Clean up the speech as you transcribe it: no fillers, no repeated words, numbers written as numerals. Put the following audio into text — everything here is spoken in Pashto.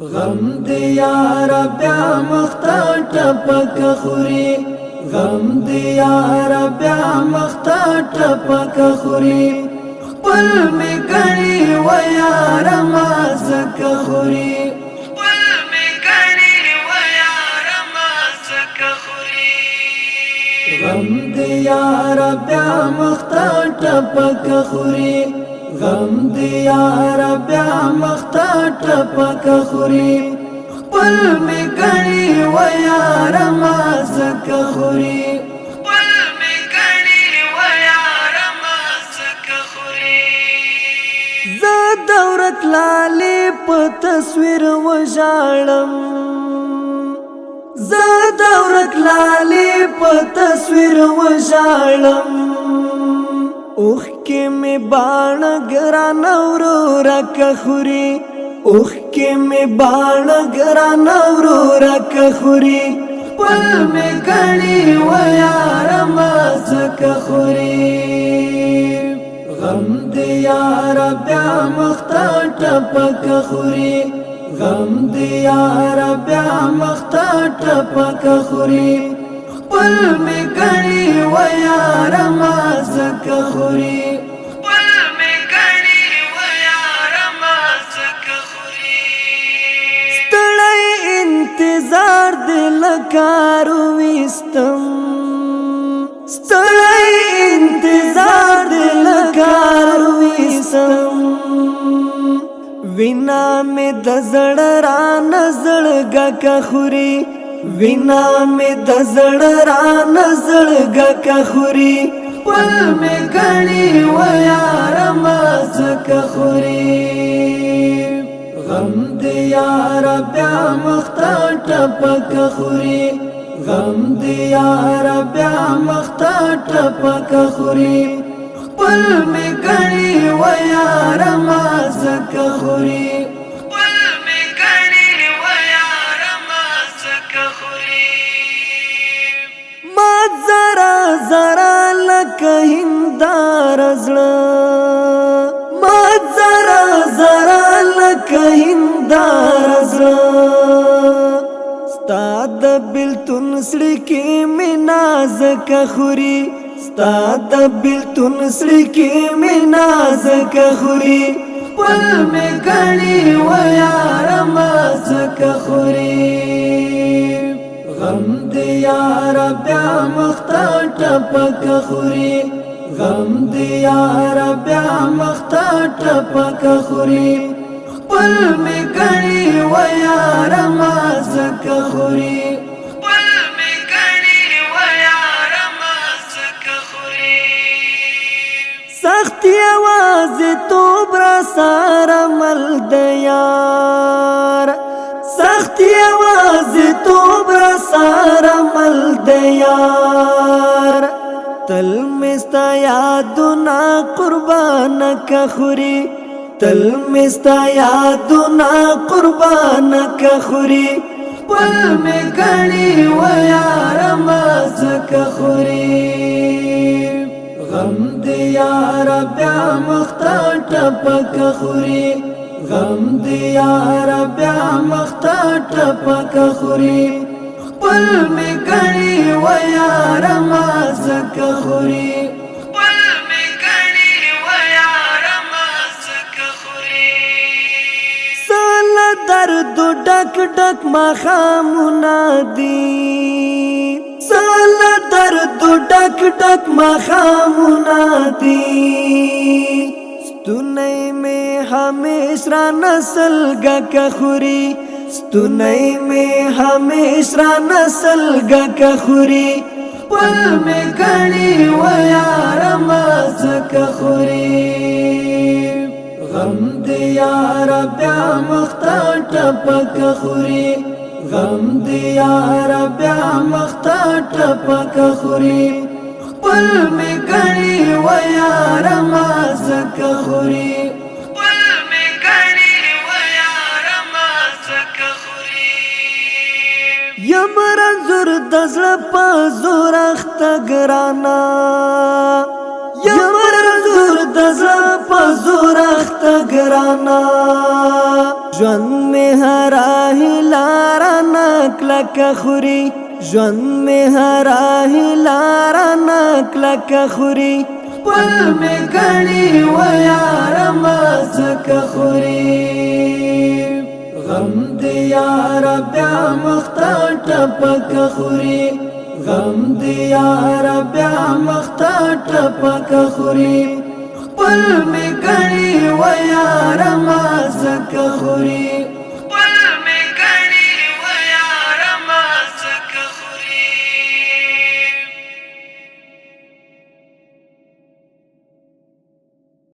غم دی یار بیا مختا ټپک خوري غم دی یار بیا مختا ټپک خوري خپل می غړي و یار ما زک خوري خپل می غړي و یار ما زک خوري غم دی یار بیا مختا ټپک خوري غم دی یار بیا مختا ټپک خوري خپل می غړي و یار ما زک خوري خپل می غړي و یار ما زک خوري ز دورت لاله په تصویر و ژړم ز دورت لاله په تصویر و ژړم اوخ کې می باڼ ګران اورورا کخوري اوخ کې می باڼ ګران اورورا کخوري خپل می غړي و یار ما زک خوري غم دی یار بیا مختا ټپک خوري غم دی یار بیا مختا ټپک خوري خپل می غړي و یار ما زک خوري خپل می غړي و یار ما زک خوري ستړی انتظار دل کارو وستم ستړی انتظار دل کارو وستم وینا می د زړه را نزړ غک خوري وینا می د زړه را نزړ غک خوري خپل می غړي و یار ما زک خوري غم دی یار بیا مختا ټپک خوري غم دی یار بیا مختا ټپک خوري خپل می غړي و یار ما زک خوري خپل می غړي و یار ما زک خوري ما زرا زرا لکه هندار زړه ما زرا زرا لکه هندار زړه ستا د بلتون سړي کې می نازک خوري ستا د بلتون سړي کې می نازک خوري خپل می غړي و یار ما زک خوري غم دی یار بیا مختا ټپک خوري غم دی یار بیا مختا ټپک خوري خپل می غړي و یار ما زک خوري خپل می غړي و یار ما زک خوري سخت आवाज توبرا سارا مل د یار سخت आवाज توبرا سارا مل د یار تل مستا یادنا قربان کا خوري تل مستا یادنا قربان کا خوري خپل می غړي و یار ما زک خوري غم دی یار بیا مختا ټپک خوري غم دی یار بیا مختا ټپک خوري خپل می غړي و یار ما زک خوري خپل می غړي و یار ما زک خوري سال درد ډک ډک ما خامونه دي سال درد ډک ډک ما خامونه دي ستونی میں ہمیشہ نسل غک خوري ستونی میں ہمیشہ نسل غک خوري خپل می غړي و یار ما زک خوري غم دی یار بیا مختا ټپک خوري غم دی یار بیا مختا ټپک خوري خپل می غړي و یار ما زک خوري خپل می غړي و یار ما زک خوري یم رنځور د زړه په زور اخت ګرانا یم رنځور د زړه په زور اخت ګرانا ژوند می هرا هلارا نکلک خوري ژوند می هرا هلارا نکلک خوري خپل می ګڼي و یار ما ځکه خوري غم دی یار بیا مخته ټپک خوري غم دی یار بیا مخته ټپک خوري خپل می ګڼي و یار ما ځکه خوري